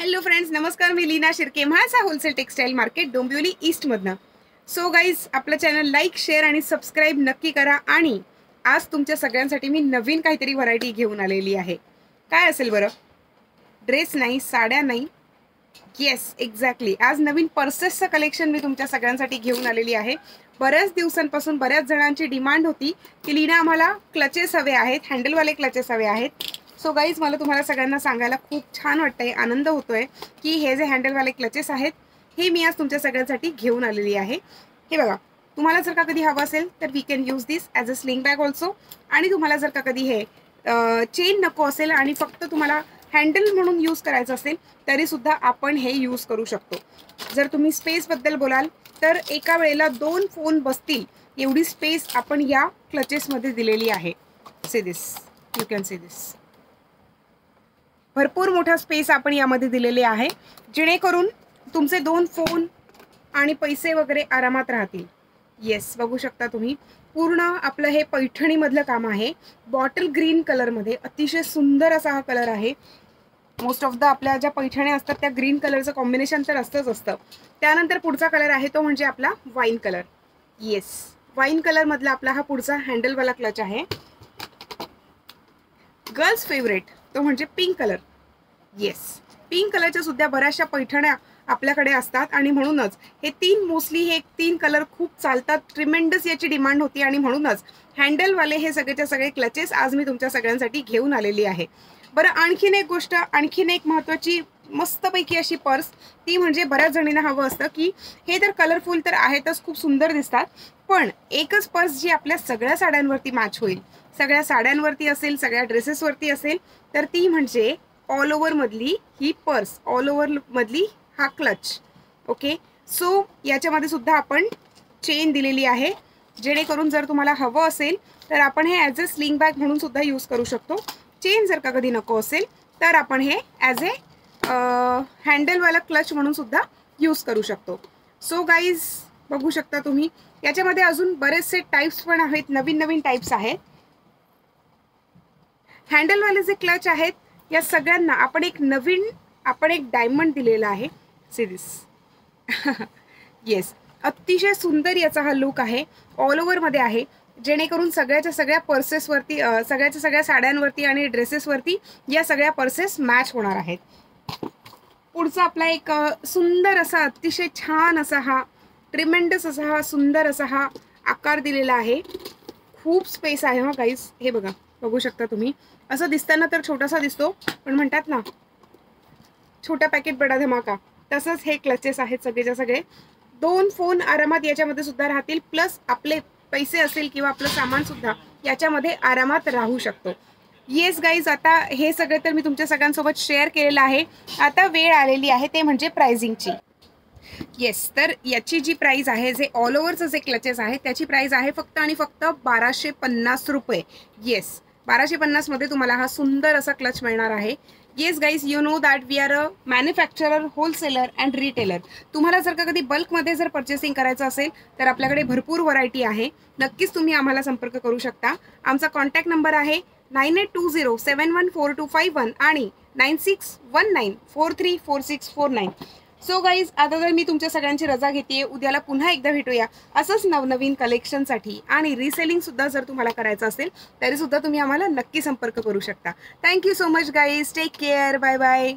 Hello friends, नमस्कार. मी लीना शिर्के, माझा wholesale textile market Dombivli ईस्टमधनं. सो गाईज, आपलं चॅनल लाईक, शेअर आणि सबस्क्राईब नक्की करा. आणि आज तुमच्या सगळ्यांसाठी मी नवीन काहीतरी व्हरायटी घेऊन आलेली आहे. काय असेल बरं? ड्रेस नाही, साड्या नाही. Yes, exactly. आज नवीन पर्सेसचं कलेक्शन मी तुमच्या सगळ्यांसाठी घेऊन आलेली आहे. बऱ्याच दिवसांपासून बऱ्याच जणांची डिमांड होती की लीना, आम्हाला क्लचेस हवे आहेत, हँडलवाले क्लचेस हवे आहेत. सो गाईज, मला तुम्हाला सगळ्यांना सांगायला खूप छान वाटतंय, आनंद होतोय की हे जे हँडलवाले क्लचेस आहेत हे मी आज तुमच्या सगळ्यांसाठी घेऊन आलेली आहे. हे बघा, तुम्हाला जर का कधी हवं असेल तर we can use this as a sling bag also. आणि तुम्हाला जर का कधी हे चेन नको असेल आणि फक्त तुम्हाला हँडल म्हणून यूज करायचं असेल तरीसुद्धा आपण हे यूज करू शकतो. जर तुम्ही स्पेसबद्दल बोलाल तर एका वेळेला 2 फोन बसतील एवढी स्पेस आपण या क्लचेसमध्ये दिलेली आहे. See this, you can see this. भरपूर मोठा स्पेस आपण यामध्ये दिलेले आहे, जेणेकरून तुमचे 2 फोन आणि पैसे वगैरे आरामात राहतील. येस, बघू शकता तुम्ही. पूर्ण आपलं हे पैठणीमधलं काम आहे. बॉटल ग्रीन कलरमध्ये अतिशय सुंदर असा हा कलर आहे. मोस्ट ऑफ द आपल्या ज्या पैठण्या असतात त्या ग्रीन कलरचं कॉम्बिनेशन तर असतं. त्यानंतर पुढचा कलर आहे तो म्हणजे आपला वाईन कलर. येस, वाईन कलरमधला आपला हा पुढचा हँडलवाला क्लच आहे. गर्ल्स फेवरेट तो म्हणजे पिंक कलर. येस, पिंक कलरच्या सुद्धा बऱ्याचशा पैठण्या आपल्याकडे असतात आणि म्हणूनच हे 3 मोस्टली हे 3 कलर खूप चालतात. ट्रिमेंडस याची डिमांड होती आणि म्हणूनच हँडलवाले हे सगळेच्या सगळे क्लचेस आज मी तुमच्या सगळ्यांसाठी घेऊन आलेली आहे. बरं, आणखीन एक गोष्ट, आणखीन एक महत्त्वाची मस्तपैकी अशी पर्स, ती म्हणजे बऱ्याच जणींना हवं असतं की हे तर कलरफुल तर आहेतच, खूप सुंदर दिसतात, पण एकच पर्स जी आपल्या सगळ्या साड्यांवरती मॅच होईल, सगळ्या साड्यांवरती असेल, सगळ्या ड्रेसेसवरती असेल, तर ती म्हणजे ऑल ओव्हर मधली ही पर्स, ऑल ओव्हर मधली हा क्लच. ओके, सो याच्यामध्ये सुद्धा आपण चेन दिलेली आहे, जेणेकरून जर तुम्हाला हवं असेल तर आपण हे ॲज अ स्लिंग बॅग म्हणून सुद्धा यूज करू शकतो. चेन जर का कधी नको असेल तर आपण हे ॲज ए हँडलवाला क्लच म्हणून सुद्धा यूज करू शकतो. सो गाईज, बघू शकता तुम्ही, याच्यामध्ये अजून बरेचसे टाईप्स पण आहेत, नवीन नवीन टाईप्स आहेत. हँडलवाले जे क्लच आहेत या सगळ्यांना आपण एक डायमंड दिलेला आहे. See this. येस, अतिशय सुंदर याचा हा लुक आहे. ऑल ओव्हरमध्ये आहे, जेणेकरून सगळ्याच्या सगळ्या पर्सेसवरती, सगळ्याच्या सगळ्या साड्यांवरती आणि ड्रेसेसवरती या सगळ्या पर्सेस मॅच होणार आहेत. पुढचा आपला एक सुंदर असा, अतिशय छान असा हा, ट्रिमेंडस असा हा, सुंदर असा हा आकार दिलेला आहे. खूप स्पेस आहे हा गाईज. हे बघा, बघू शकता तुम्ही. असं दिसताना तर छोटासा दिसतो, पण म्हणतात ना, छोटा पॅकेट बडा धमाका, तसंच हे क्लचेस आहेत सगळेच्या सगळे. 2 फोन आरामात याच्यामध्ये सुद्धा राहतील, प्लस आपले पैसे असेल किंवा आपलं सामान सुद्धा याच्यामध्ये आरामात राहू शकतो. येस गाईज, आता हे सगळे तर मी तुमच्या सगळ्यांसोबत शेअर केलेलं आहे. आता वेळ आलेली आहे ते म्हणजे प्राइसिंगची. येस, तर याची जी प्राइस आहे, जे ऑल ओव्हरचं जे क्लचेस आहे त्याची प्राइस आहे फक्त आणि फक्त 1250 रुपये. येस, 1250 मध्ये तुम्हाला हा सुंदर असा क्लच मिळणार आहे. Yes guys, you know that we are a manufacturer, wholesaler and retailer. तुम्हाला जर का कधी बल्कमध्ये जर परचेसिंग करायचं असेल तर आपल्याकडे भरपूर व्हरायटी आहे. नक्कीच तुम्ही आम्हाला संपर्क करू शकता. आमचा कॉन्टॅक्ट नंबर आहे 9820714251 आणि 9619434649. सो गाईज, आता तर मी तुमच्या सगळ्यांची रजा घेते. उद्याला पुन्हा एकदा भेटूया असंच नवनवीन कलेक्शनसाठी. आणि रिसेलिंग सुद्धा जर तुम्हाला करायचं असेल तरी सुद्धा तुम्ही आम्हाला नक्की संपर्क करू शकता. Thank you so much guys. Take care. Bye bye.